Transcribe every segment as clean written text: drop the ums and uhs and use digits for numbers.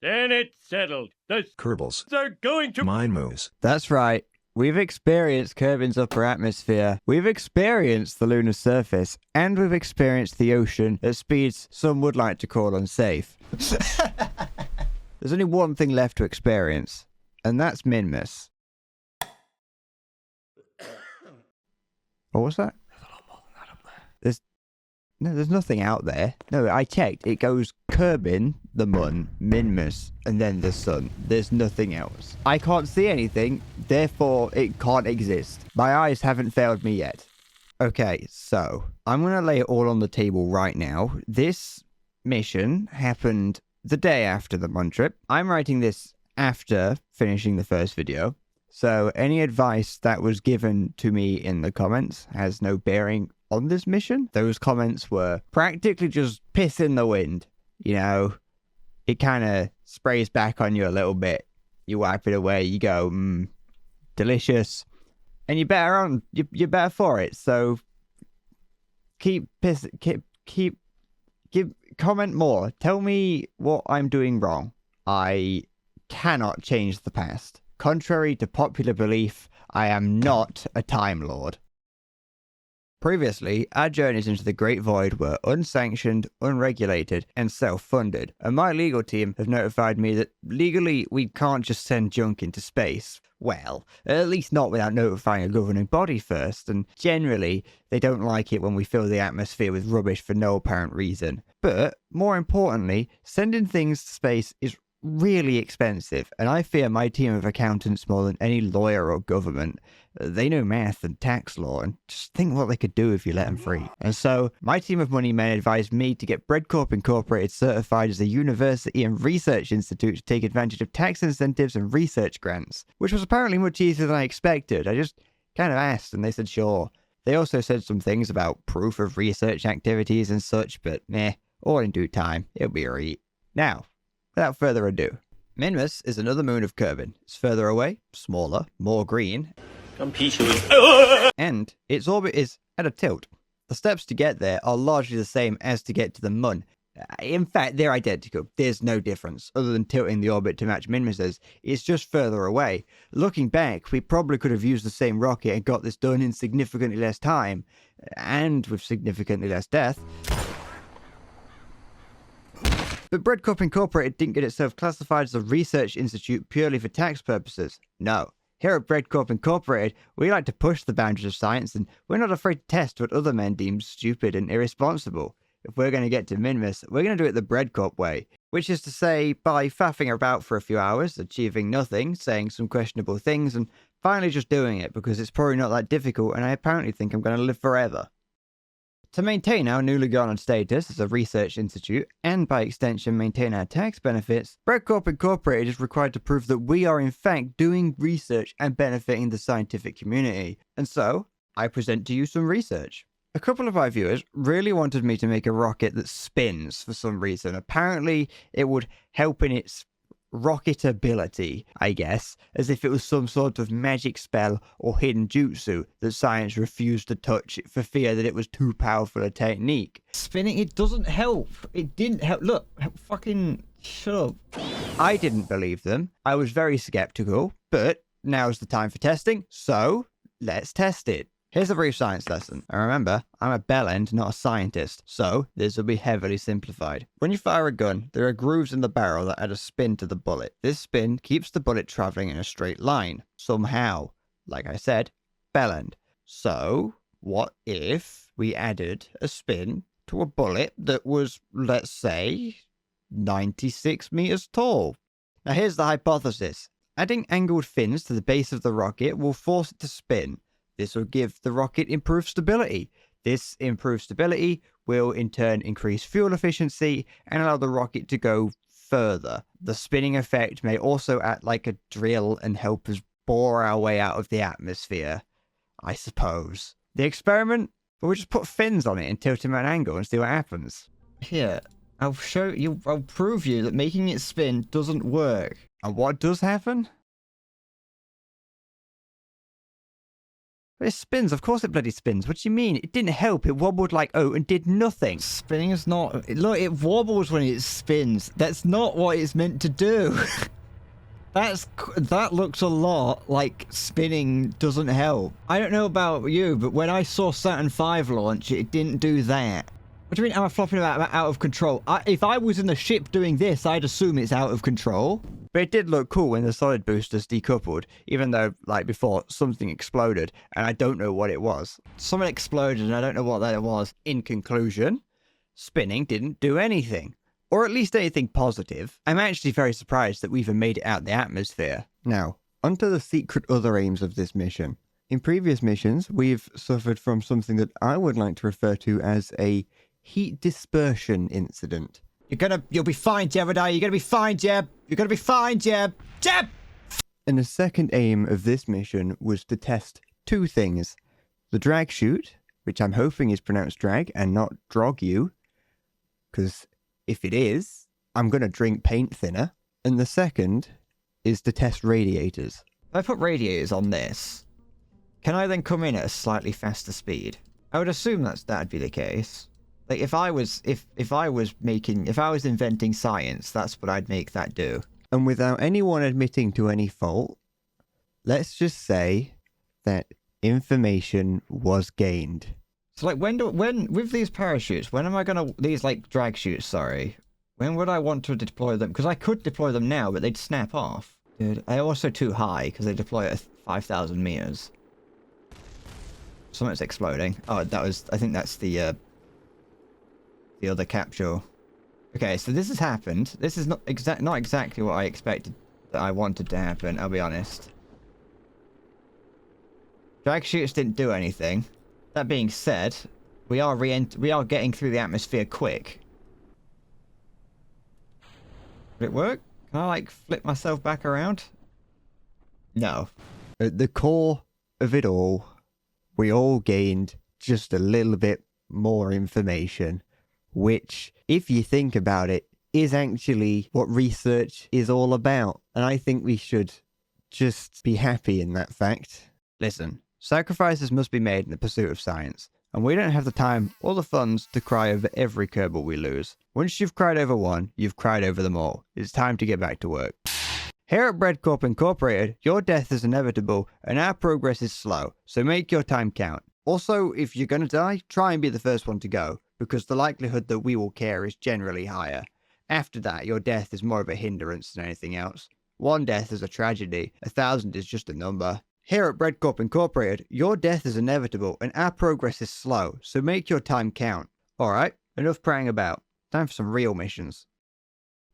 Then it's settled. The Kerbals are going to Minmus. That's right. We've experienced Kerbin's upper atmosphere, we've experienced the lunar surface, and we've experienced the ocean at speeds some would like to call unsafe. There's only one thing left to experience, and that's Minmus. What was that? There's a lot more than that up there. There's nothing out there. No, I checked. It goes Kerbin, the Mun, Minmus, and then the sun. There's nothing else. I can't see anything, therefore it can't exist. My eyes haven't failed me yet. Okay, so I'm going to lay it all on the table right now. This mission happened the day after the Mun trip. I'm writing this after finishing the first video. So any advice that was given to me in the comments has no bearing on this mission. Those comments were practically just piss in the wind. You know, it kind of sprays back on you a little bit. You wipe it away, you go, delicious. And you're better for it. So comment more. Tell me what I'm doing wrong. I cannot change the past. Contrary to popular belief, I am not a Time Lord. Previously, our journeys into the Great Void were unsanctioned, unregulated, and self-funded, and my legal team have notified me that legally we can't just send junk into space. Well, at least not without notifying a governing body first, and generally, they don't like it when we fill the atmosphere with rubbish for no apparent reason. But, more importantly, sending things to space is really expensive, and I fear my team of accountants more than any lawyer or government. They know math and tax law, and just think what they could do if you let them free. And so, my team of money men advised me to get Corp Incorporated certified as a university and research institute to take advantage of tax incentives and research grants, which was apparently much easier than I expected. I just kind of asked, and they said sure. They also said some things about proof of research activities and such, but all in due time, it'll be alright. Now, without further ado, Minmus is another moon of Kerbin. It's further away, smaller, more green, and its orbit is at a tilt. The steps to get there are largely the same as to get to the Mun. In fact, they're identical. There's no difference, other than tilting the orbit to match Minmus's. It's just further away. Looking back, we probably could have used the same rocket and got this done in significantly less time, and with significantly less death. But Corp Incorporated didn't get itself classified as a research institute purely for tax purposes. No. Here at Corp Incorporated, we like to push the boundaries of science, and we're not afraid to test what other men deem stupid and irresponsible. If we're going to get to Minmus, we're going to do it the Corp way, which is to say, by faffing about for a few hours, achieving nothing, saying some questionable things, and finally just doing it because it's probably not that difficult, and I apparently think I'm going to live forever. To maintain our newly garnered status as a research institute, and by extension maintain our tax benefits, Corp Incorporated is required to prove that we are in fact doing research and benefiting the scientific community. And so, I present to you some research. A couple of our viewers really wanted me to make a rocket that spins for some reason. Apparently, it would help in its rocketability, I guess, as if it was some sort of magic spell or hidden jutsu that science refused to touch for fear that it was too powerful a technique. Spinning, it doesn't help. It didn't help. Look, fucking shut up. I didn't believe them. I was very skeptical, but now's the time for testing, so let's test it. Here's a brief science lesson. And remember, I'm a bellend, not a scientist, so this will be heavily simplified. When you fire a gun, there are grooves in the barrel that add a spin to the bullet. This spin keeps the bullet traveling in a straight line, somehow. Like I said, bellend. So, what if we added a spin to a bullet that was, let's say, 96 meters tall? Now here's the hypothesis. Adding angled fins to the base of the rocket will force it to spin. This will give the rocket improved stability. This improved stability will in turn increase fuel efficiency and allow the rocket to go further. The spinning effect may also act like a drill and help us bore our way out of the atmosphere, I suppose. The experiment? We'll just put fins on it and tilt them at an angle and see what happens. Here, I'll prove you that making it spin doesn't work. And what does happen? It spins. Of course it bloody spins. What do you mean? It didn't help. It wobbled like oat and did nothing. Spinning is not... Look, it wobbles when it spins. That's not what it's meant to do. That looks a lot like spinning doesn't help. I don't know about you, but when I saw Saturn V launch, it didn't do that. What do you mean am I flopping about out of control? If I was in the ship doing this, I'd assume it's out of control. But it did look cool when the solid boosters decoupled, even though, like before, something exploded, and I don't know what it was. Something exploded, and I don't know what that was. In conclusion, spinning didn't do anything. Or at least anything positive. I'm actually very surprised that we even made it out the atmosphere. Now, onto the secret other aims of this mission. In previous missions, we've suffered from something that I would like to refer to as a heat dispersion incident. You'll be fine, Jebediah. You're gonna be fine, Jeb. You're gonna be fine, Jeb. Jeb! And the second aim of this mission was to test two things. The drag chute, which I'm hoping is pronounced drag and not drog you, because if it is, I'm gonna drink paint thinner. And the second is to test radiators. If I put radiators on this, can I then come in at a slightly faster speed? I would assume that'd be the case. Like if I was inventing science, that's what I'd make that do. And without anyone admitting to any fault, let's just say that information was gained. So like when with these parachutes, when am I gonna these like drag chutes? Sorry, when would I want to deploy them? Because I could deploy them now, but they'd snap off. Dude, they're also too high because they deploy at 5,000 meters. Something's exploding. Oh, I think that's the other capsule. Okay, so this has happened. This is not exactly what I expected that I wanted to happen, I'll be honest. Drag chutes didn't do anything. That being said, we are getting through the atmosphere quick. Did it work? Can I like flip myself back around? No. At the core of it all, we all gained just a little bit more information. Which, if you think about it, is actually what research is all about. And I think we should just be happy in that fact. Listen, sacrifices must be made in the pursuit of science. And we don't have the time or the funds to cry over every Kerbal we lose. Once you've cried over one, you've cried over them all. It's time to get back to work. Here at Corp Incorporated, your death is inevitable and our progress is slow. So make your time count. Also, if you're gonna die, try and be the first one to go, because the likelihood that we will care is generally higher. After that, your death is more of a hindrance than anything else. One death is a tragedy, 1,000 is just a number. Here at Corp Incorporated, your death is inevitable and our progress is slow, so make your time count. Alright, enough praying about. Time for some real missions.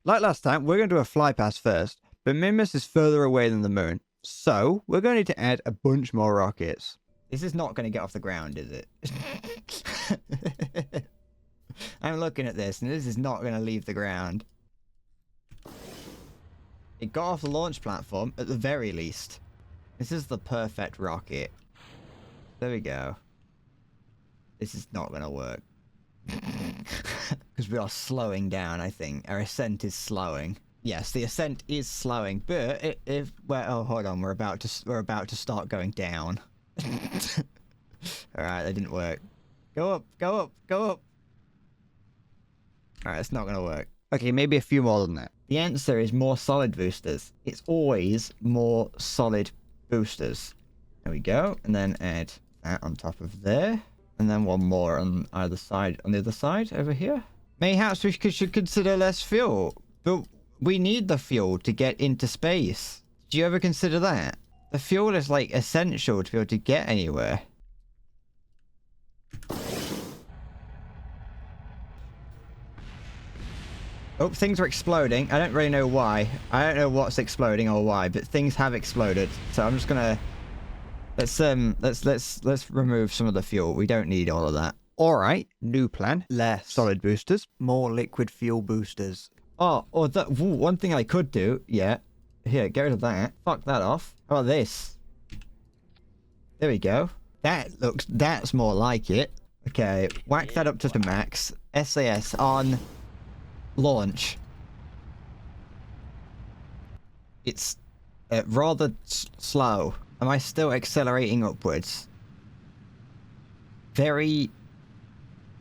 Like last time, we're going to do a flypast first, but Minmus is further away than the moon, so we're going to need to add a bunch more rockets. This is not going to get off the ground, is it? I'm looking at this, and this is not going to leave the ground. It got off the launch platform, at the very least. This is the perfect rocket. There we go. This is not going to work. Because we are slowing down, I think. Our ascent is slowing. Yes, the ascent is slowing, but oh, hold on, we're about to start going down. Alright, that didn't work. Go up, go up, go up. Alright, it's not gonna work. Okay, maybe a few more than that. The answer is more solid boosters. It's always more solid boosters. There we go, and then add that on top of there. And then one more on either side, on the other side, over here. Mayhaps we should consider less fuel. But we need the fuel to get into space. Do you ever consider that? The fuel is like essential to be able to get anywhere. Oh, things are exploding. I don't really know why. I don't know what's exploding or why, but things have exploded. So I'm just gonna let's remove some of the fuel. We don't need all of that. All right, new plan. Less solid boosters, more liquid fuel boosters. Oh, or that one thing I could do. Yeah, here, get rid of that. Fuck that off. How about this? There we go. That's more like it. Okay, whack that up to the max. SAS on launch. It's rather slow. Am I still accelerating upwards? very...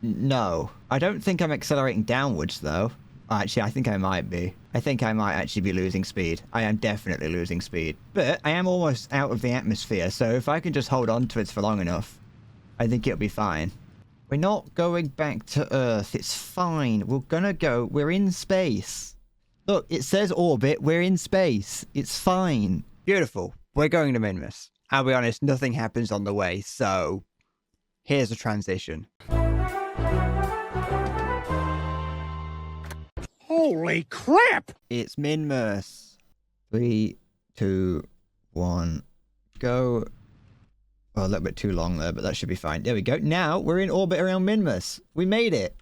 No. I don't think I'm accelerating downwards, though. Actually, I think I might be. I think I might actually be losing speed. I am definitely losing speed. But I am almost out of the atmosphere, so if I can just hold on to it for long enough, I think it'll be fine. We're not going back to Earth. It's fine. We're gonna go... We're in space. Look, it says orbit. We're in space. It's fine. Beautiful. We're going to Minmus. I'll be honest, nothing happens on the way, so... Here's a transition. Holy crap! It's Minmus. 3, 2, 1, go. Well, a little bit too long there, but that should be fine. There we go. Now we're in orbit around Minmus. We made it.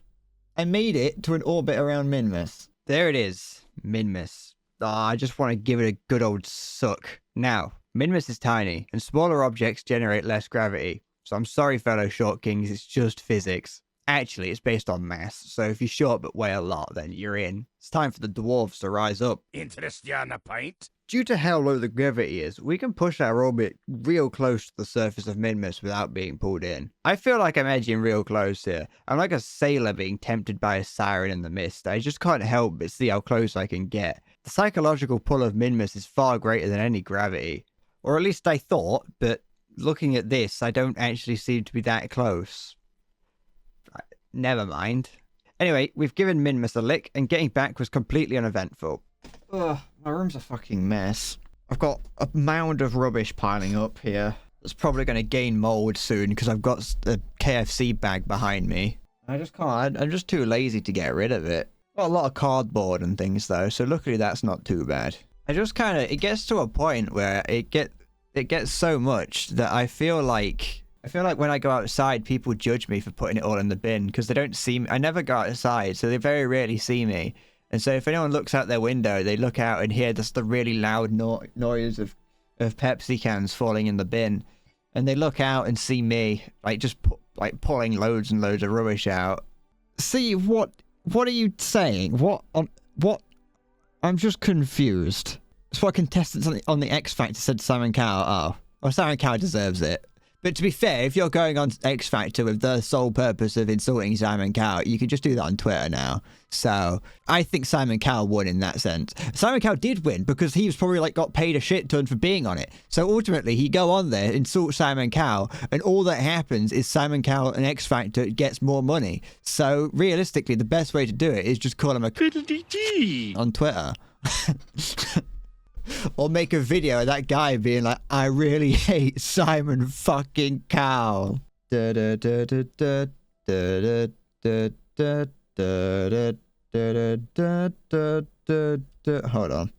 I made it to an orbit around Minmus. There it is. Minmus. I just want to give it a good old suck. Now, Minmus is tiny, and smaller objects generate less gravity. So I'm sorry, fellow short kings, it's just physics. Actually, it's based on mass, so if you're short but weigh a lot, then you're in. It's time for the dwarves to rise up. Interest you on a pint? Due to how low the gravity is, we can push our orbit real close to the surface of Minmus without being pulled in. I feel like I'm edging real close here. I'm like a sailor being tempted by a siren in the mist. I just can't help but see how close I can get. The psychological pull of Minmus is far greater than any gravity. Or at least I thought, but looking at this, I don't actually seem to be that close. Never mind. Anyway, we've given Minmus a lick, and getting back was completely uneventful. Ugh, my room's a fucking mess. I've got a mound of rubbish piling up here. It's probably going to gain mold soon, because I've got a KFC bag behind me. I just can't. I'm just too lazy to get rid of it. Got a lot of cardboard and things, though, so luckily that's not too bad. I just kind of... It gets to a point where it gets so much that I feel like when I go outside, people judge me for putting it all in the bin because they don't see me. I never go outside, so they very rarely see me. And so if anyone looks out their window, they look out and hear just the really loud noise of Pepsi cans falling in the bin. And they look out and see me, like, just pulling loads and loads of rubbish out. See, what are you saying? What? I'm just confused. That's what contestants on the X Factor said to Simon Cowell. Oh, well, Simon Cowell deserves it. But to be fair, if you're going on X Factor with the sole purpose of insulting Simon Cowell, you can just do that on Twitter now. So I think Simon Cowell won in that sense. Simon Cowell did win because he was probably like got paid a shit ton for being on it. So ultimately, he go on there, insult Simon Cowell, and all that happens is Simon Cowell and X Factor gets more money. So realistically, the best way to do it is just call him a fiddle-dee-dee on Twitter. Or make a video of that guy being like, I really hate Simon fucking Cowell. Hold on.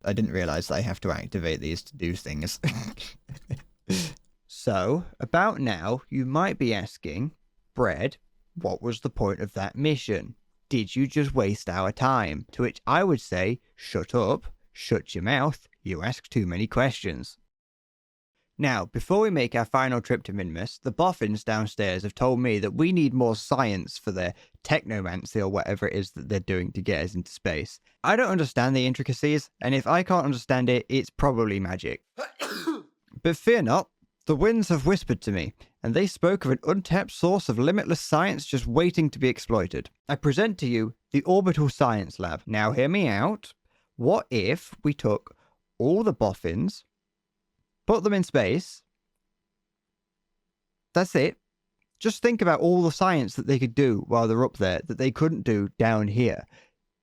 I didn't realize that I have to activate these to do things. So, about now, you might be asking, Bread, what was the point of that mission? Did you just waste our time? To which I would say, shut up, shut your mouth, you ask too many questions. Now, before we make our final trip to Minmus, the boffins downstairs have told me that we need more science for their technomancy or whatever it is that they're doing to get us into space. I don't understand the intricacies, and if I can't understand it, it's probably magic. But fear not, the winds have whispered to me, and they spoke of an untapped source of limitless science just waiting to be exploited. I present to you the Orbital Science Lab. Now hear me out. What if we took all the boffins, put them in space? That's it. Just think about all the science that they could do while they're up there that they couldn't do down here.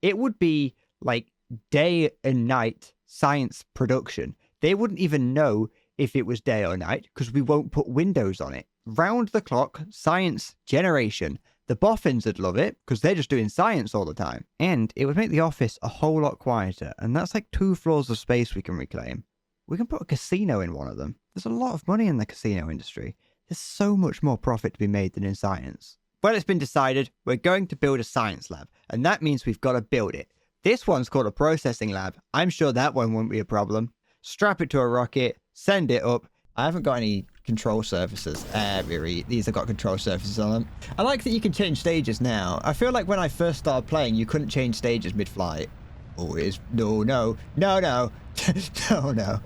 It would be like day and night science production. They wouldn't even know if it was day or night because we won't put windows on it. Round the clock science generation. The boffins would love it because they're just doing science all the time. And it would make the office a whole lot quieter. And that's like 2 floors of space we can reclaim. We can put a casino in one of them. There's a lot of money in the casino industry. There's so much more profit to be made than in science. Well, it's been decided we're going to build a science lab. And that means we've got to build it. This one's called a processing lab. I'm sure that one won't be a problem. Strap it to a rocket. Send it up. I haven't got any control surfaces. These have got control surfaces on them. I like that you can change stages now. I feel like when I first started playing, you couldn't change stages mid-flight. Oh, it is. No. Oh no.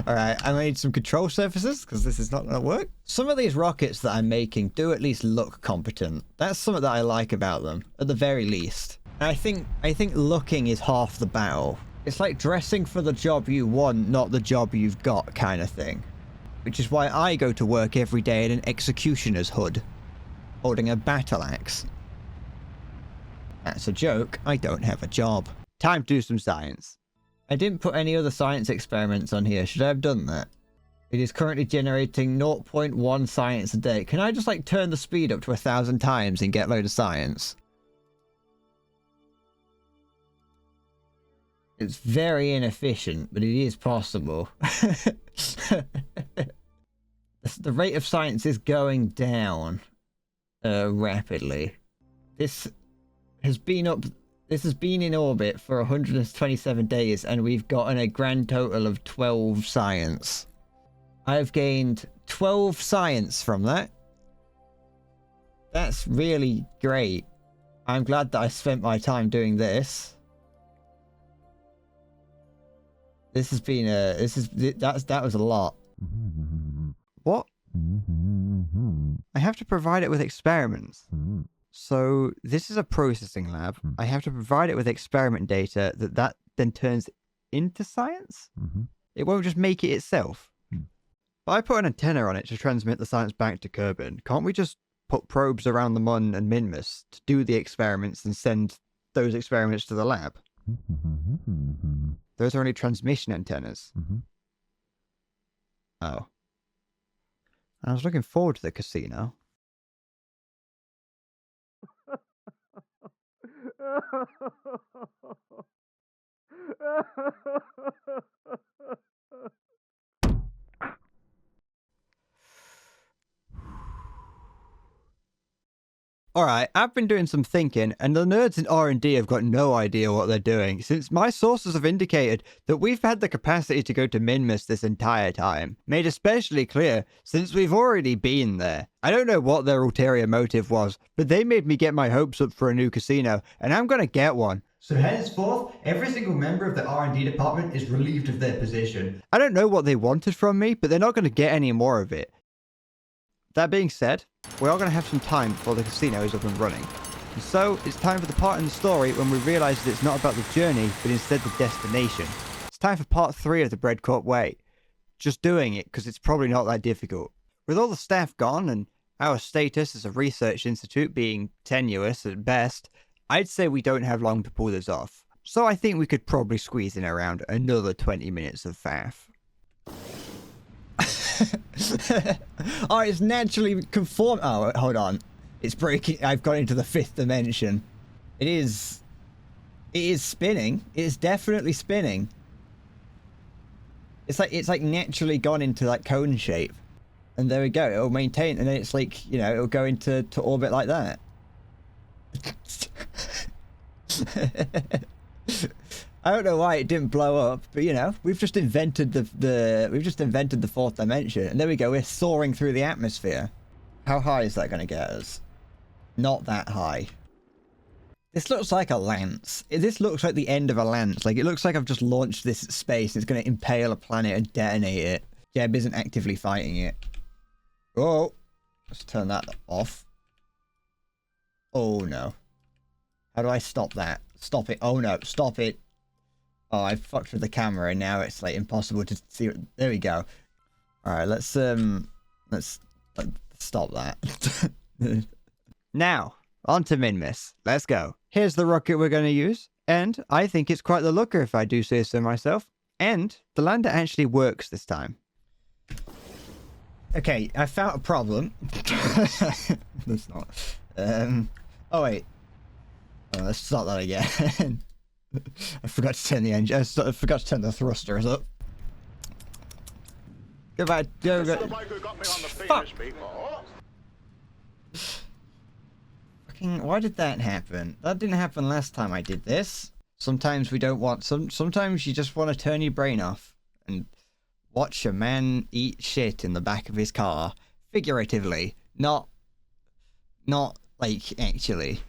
Alright, I made some control surfaces because this is not going to work. Some of these rockets that I'm making do at least look competent. That's something that I like about them, at the very least. And I think looking is half the battle. It's like dressing for the job you want, not the job you've got kind of thing. Which is why I go to work every day in an executioner's hood, holding a battle axe. That's a joke, I don't have a job. Time to do some science. I didn't put any other science experiments on here. Should I have done that? It is currently generating 0.1 science a day. Can I just like turn the speed up to 1,000 times and get a load of science? It's very inefficient, but it is possible. The rate of science is going down rapidly. This has been in orbit for 127 days, and we've gotten a grand total of 12 science. I've gained 12 science from that. That's really great. I'm glad that I spent my time doing this. This has been that was a lot. What? I have to provide it with experiments. So this is a processing lab. I have to provide it with experiment data that then turns into science? It won't just make it itself. But I put an antenna on it to transmit the science back to Kerbin. Can't we just put probes around the Mun and Minmus to do the experiments and send those experiments to the lab? Those are only transmission antennas. Oh. I was looking forward to the casino. Alright, I've been doing some thinking, and the nerds in R&D have got no idea what they're doing, since my sources have indicated that we've had the capacity to go to Minmus this entire time. Made especially clear, since we've already been there. I don't know what their ulterior motive was, but they made me get my hopes up for a new casino, and I'm gonna get one. So henceforth, every single member of the R&D department is relieved of their position. I don't know what they wanted from me, but they're not gonna get any more of it. That being said, we are going to have some time before the casino is up and running. And so, it's time for the part in the story when we realise that it's not about the journey, but instead the destination. It's time for part 3 of the Bread Corp way. Just doing it, because it's probably not that difficult. With all the staff gone, and our status as a research institute being tenuous at best, I'd say we don't have long to pull this off. So I think we could probably squeeze in around another 20 minutes of faff. Oh, it's naturally conform. Oh, hold on. It's breaking. I've got into the 5th dimension. It is spinning. It is definitely spinning. It's like naturally gone into like cone shape. And there we go. It'll maintain, and then it's like, you know, it'll go into orbit like that. I don't know why it didn't blow up, but you know, we've just invented the 4th dimension, and there we go. We're soaring through the atmosphere. How high is that going to get us? Not that high. This looks like a lance. This looks like the end of a lance. Like, it looks like I've just launched this at space. It's going to impale a planet and detonate it. Jeb isn't actively fighting it. Oh, let's turn that off. Oh no. How do I stop that? Stop it. Oh no, stop it. Oh, I fucked with the camera and now it's like impossible to see. There we go. Alright, let's stop that. Now, on to Minmus. Let's go. Here's the rocket we're going to use. And I think it's quite the looker if I do say so myself. And the lander actually works this time. Okay, I found a problem. That's not. Oh wait. Oh, let's start that again. I forgot to turn the engine. I forgot to turn the thrusters up. Go back. Go. Fuck. Fucking. Why did that happen? That didn't happen last time I did this. Sometimes we don't want. Sometimes you just want to turn your brain off and watch a man eat shit in the back of his car, figuratively, not like actually.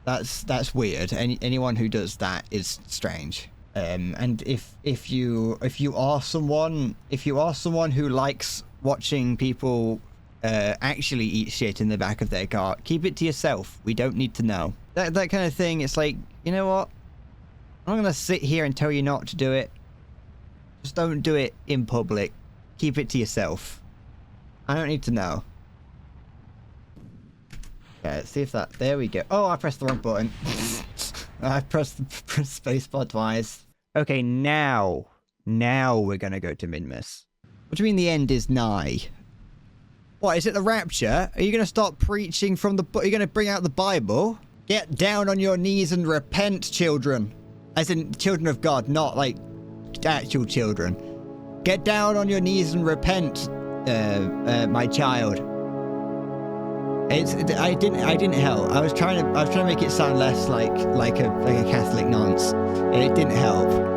That's weird. Anyone who does that is strange. And if you are someone who likes watching people actually eat shit in the back of their car, keep it to yourself. We don't need to know. That kind of thing. It's like, you know what? I'm not gonna sit here and tell you not to do it. Just don't do it in public. Keep it to yourself. I don't need to know. Okay, let's see if that... There we go. Oh, I pressed the wrong button. I pressed spacebar twice. Okay, now we're gonna go to Minmus. What do you mean the end is nigh? What, is it the rapture? Are you gonna start preaching from the... Are you gonna bring out the Bible? Get down on your knees and repent, children. As in, children of God, not like actual children. Get down on your knees and repent, my child. I didn't help. I was trying to make it sound less like a Catholic nonce. It didn't help.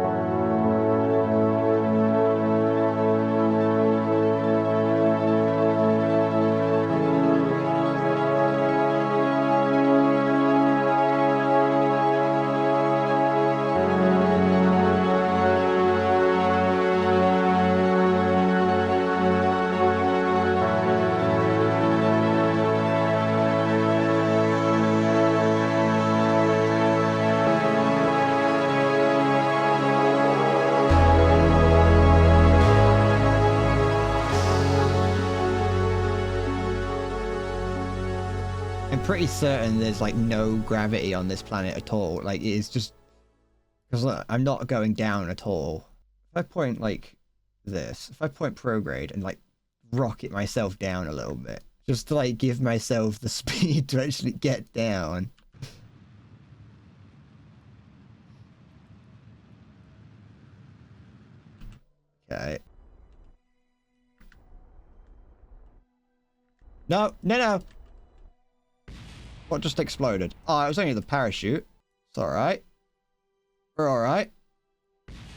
Pretty certain there's like no gravity on this planet at all. Like it's just because I'm not going down at all. If I point like this, if I point prograde and like rocket myself down a little bit, just to like give myself the speed to actually get down. Okay. No. What just exploded? Oh, it was only the parachute. It's alright. We're alright.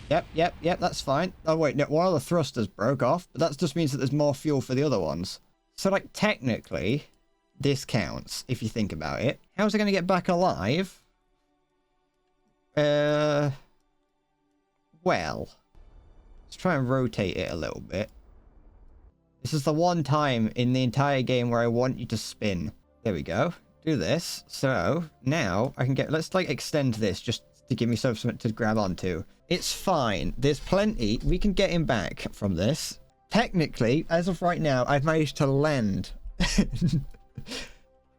Yep, that's fine. Oh wait, no, one of the thrusters broke off, but that just means that there's more fuel for the other ones. So like, technically, this counts, if you think about it. How's it going to get back alive? Well, let's try and rotate it a little bit. This is the one time in the entire game where I want you to spin. There we go. Do this. So now I can get, let's like extend this just to give me something to grab onto. It's fine. There's plenty. We can get him back from this. Technically, as of right now, I've managed to land. On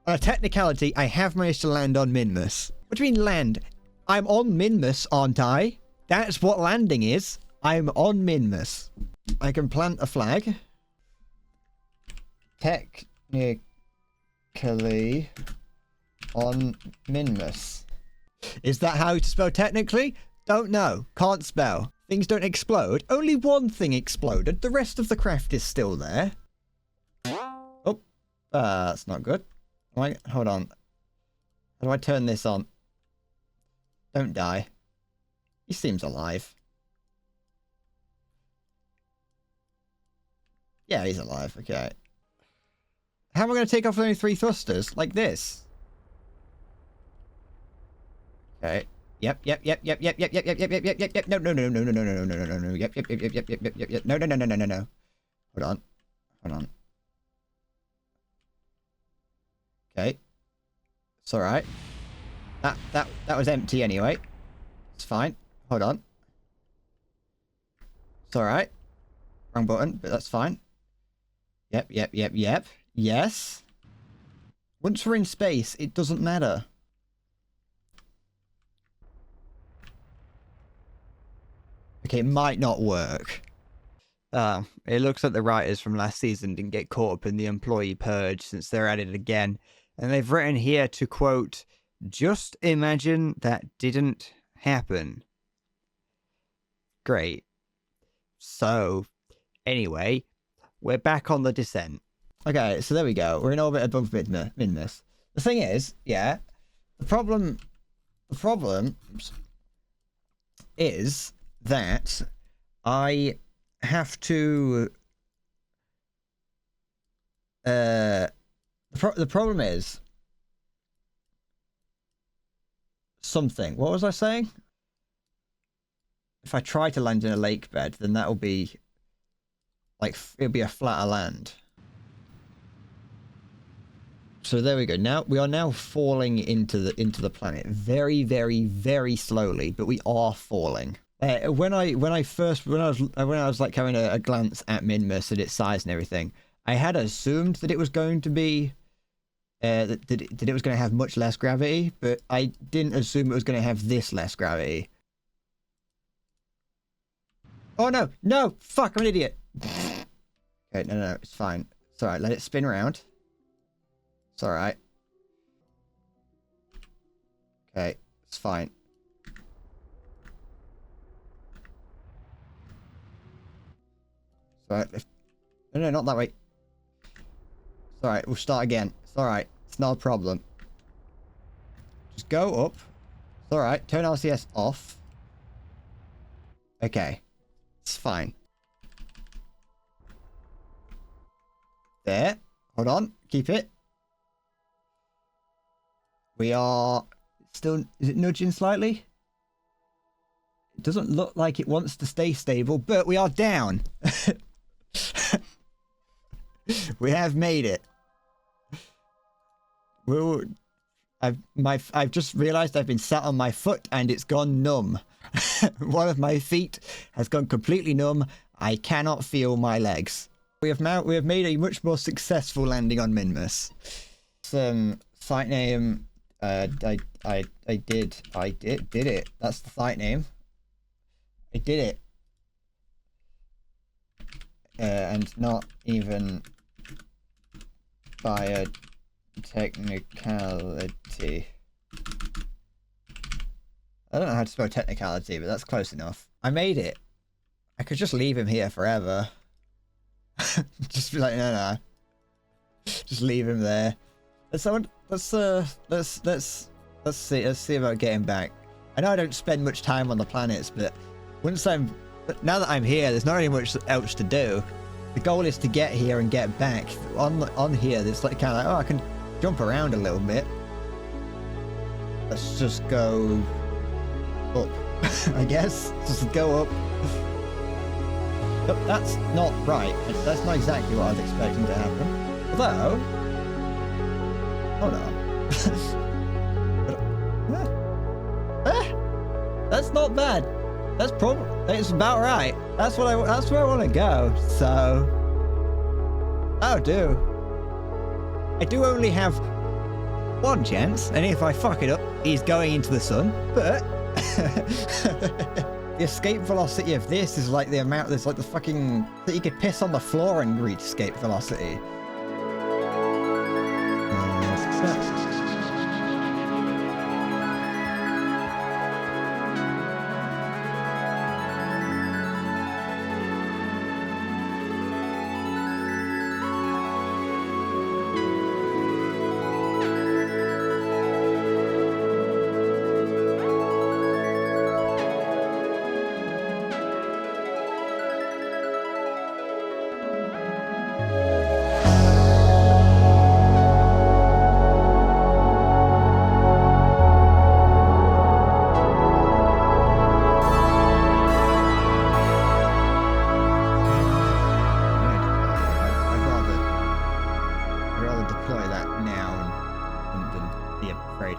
a technicality, I have managed to land on Minmus. What do you mean land? I'm on Minmus, aren't I? That's what landing is. I'm on Minmus. I can plant a flag. Technically on Minmus. Is that how to spell technically? Don't know. Can't spell. Things don't explode. Only one thing exploded. The rest of the craft is still there. Oh, that's not good. Hold on. How do I turn this on? Don't die. He seems alive. Yeah, he's alive. Okay. How am I going to take off only 3 thrusters? Like this? Okay. Yep. No. Yep. No. Hold on. Okay. It's alright. That was empty anyway. It's fine. Hold on. It's alright. Wrong button, but that's fine. Yep. Yes. Once we're in space, it doesn't matter. Okay, it might not work. It looks like the writers from last season didn't get caught up in the employee purge since they're at it again. And they've written here to quote, "Just imagine that didn't happen." Great. So, anyway, we're back on the descent. Okay, so there we go. We're in orbit above Minmus. The thing is, yeah, the problem is that I have to the problem is something. What was I saying? if I try to land in a lake bed, then that'll be like, it'll be a flatter land. So there we go. Now we are now falling into the planet very, very, very slowly, but we are falling. When I was like having a glance at Minmus and its size and everything, I had assumed that it was going to be that it was going to have much less gravity, but I didn't assume it was going to have this less gravity. Oh no, no, fuck, I'm an idiot. Okay, no, it's fine. It's alright, let it spin around. It's alright. Okay, it's fine. It's alright. No, not that way. It's alright, we'll start again. It's alright, it's not a problem. Just go up. It's alright, turn RCS off. Okay. It's fine. There. Hold on. Keep it. We are still... Is it nudging slightly? It doesn't look like it wants to stay stable, but we are down. We have made it. I've just realized I've been sat on my foot and it's gone numb. One of my feet has gone completely numb. I cannot feel my legs. We have made a much more successful landing on Minmus. Some site name. I did it. That's the site name. I did it. And not even by a technicality. I don't know how to spell technicality, but that's close enough. I made it. I could just leave him here forever. Just be like, no. Just leave him there. Let's see about getting back. I know I don't spend much time on the planets, but now that I'm here, there's not really much else to do. The goal is to get here and get back. On here, there's like kind of like, oh, I can jump around a little bit. Let's just go up, I guess. Just go up. But that's not right. That's not exactly what I was expecting to happen. Although... Oh no. That's not bad. It's about right. That's where I want to go. So... Oh, do. I do only have one chance, and if I fuck it up, he's going into the sun, but... The escape velocity of this is like the amount, there's like the fucking, that you could piss on the floor and reach escape velocity. Success.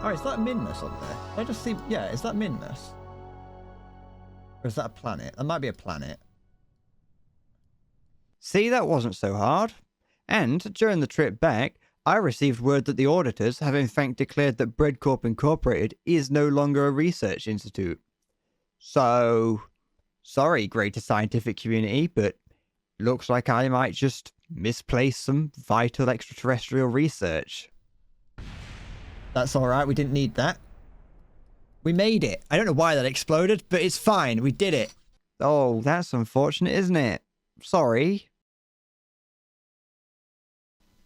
Oh, is that Minmus on there? I just see... Yeah, is that Minmus? Or is that a planet? That might be a planet. See, that wasn't so hard. And during the trip back, I received word that the auditors have in fact declared that Bread Corp Incorporated is no longer a research institute. So... Sorry, greater scientific community, but looks like I might just misplace some vital extraterrestrial research. That's alright, we didn't need that. We made it. I don't know why that exploded, but it's fine, we did it. Oh, that's unfortunate, isn't it? Sorry.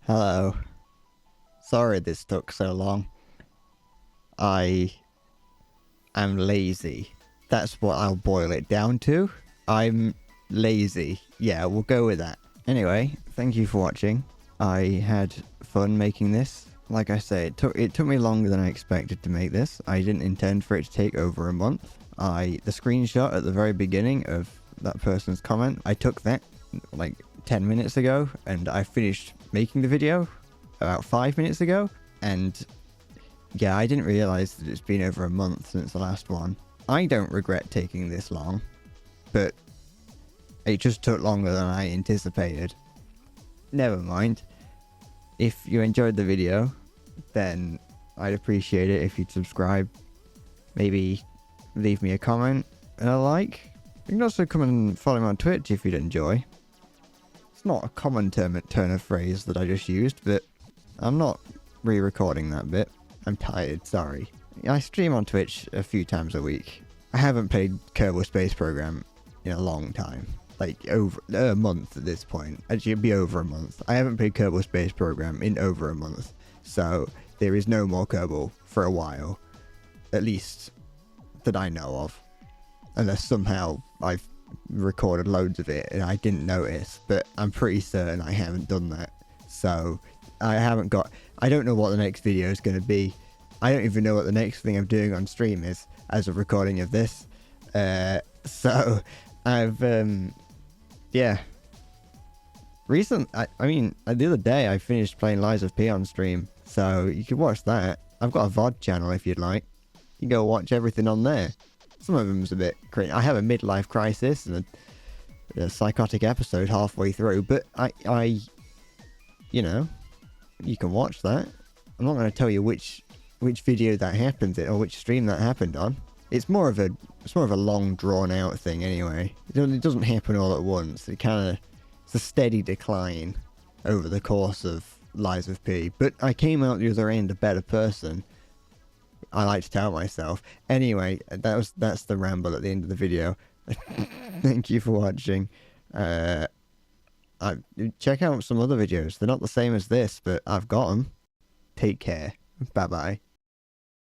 Hello. Sorry this took so long. I am lazy. That's what I'll boil it down to. I'm lazy. Yeah, we'll go with that. Anyway, thank you for watching. I had fun making this. Like I say, it took me longer than I expected to make this. I didn't intend for it to take over a month. the screenshot at the very beginning of that person's comment, I took that like 10 minutes ago, and I finished making the video about 5 minutes ago. And yeah, I didn't realize that it's been over a month since the last one. I don't regret taking this long, but it just took longer than I anticipated. Never mind. If you enjoyed the video, then I'd appreciate it if you'd subscribe. Maybe leave me a comment and a like. You can also come and follow me on Twitch if you'd enjoy. It's not a common turn of phrase that I just used, but I'm not re-recording that bit. I'm tired, sorry. I stream on Twitch a few times a week. I haven't played Kerbal Space Program in a long time. Like, over a month at this point. Actually, it'd be over a month. I haven't played Kerbal Space Program in over a month. So, there is no more Kerbal for a while. At least, that I know of. Unless somehow I've recorded loads of it and I didn't notice. But I'm pretty certain I haven't done that. So, I don't know what the next video is going to be. I don't even know what the next thing I'm doing on stream is as a recording of this. So, I've, yeah. The other day I finished playing Lies of P on stream, so you can watch that. I've got a VOD channel if you'd like. You can go watch everything on there. Some of them's a bit crazy. I have a midlife crisis and a psychotic episode halfway through, but I, you know, you can watch that. I'm not going to tell you which video that happens in or which stream that happened on. It's more of a long drawn out thing anyway. It doesn't happen all at once. It's a steady decline over the course of Lies of P. But I came out the other end a better person. I like to tell myself. Anyway, that's the ramble at the end of the video. Thank you for watching. Check out some other videos. They're not the same as this, but I've got them. Take care. Bye bye.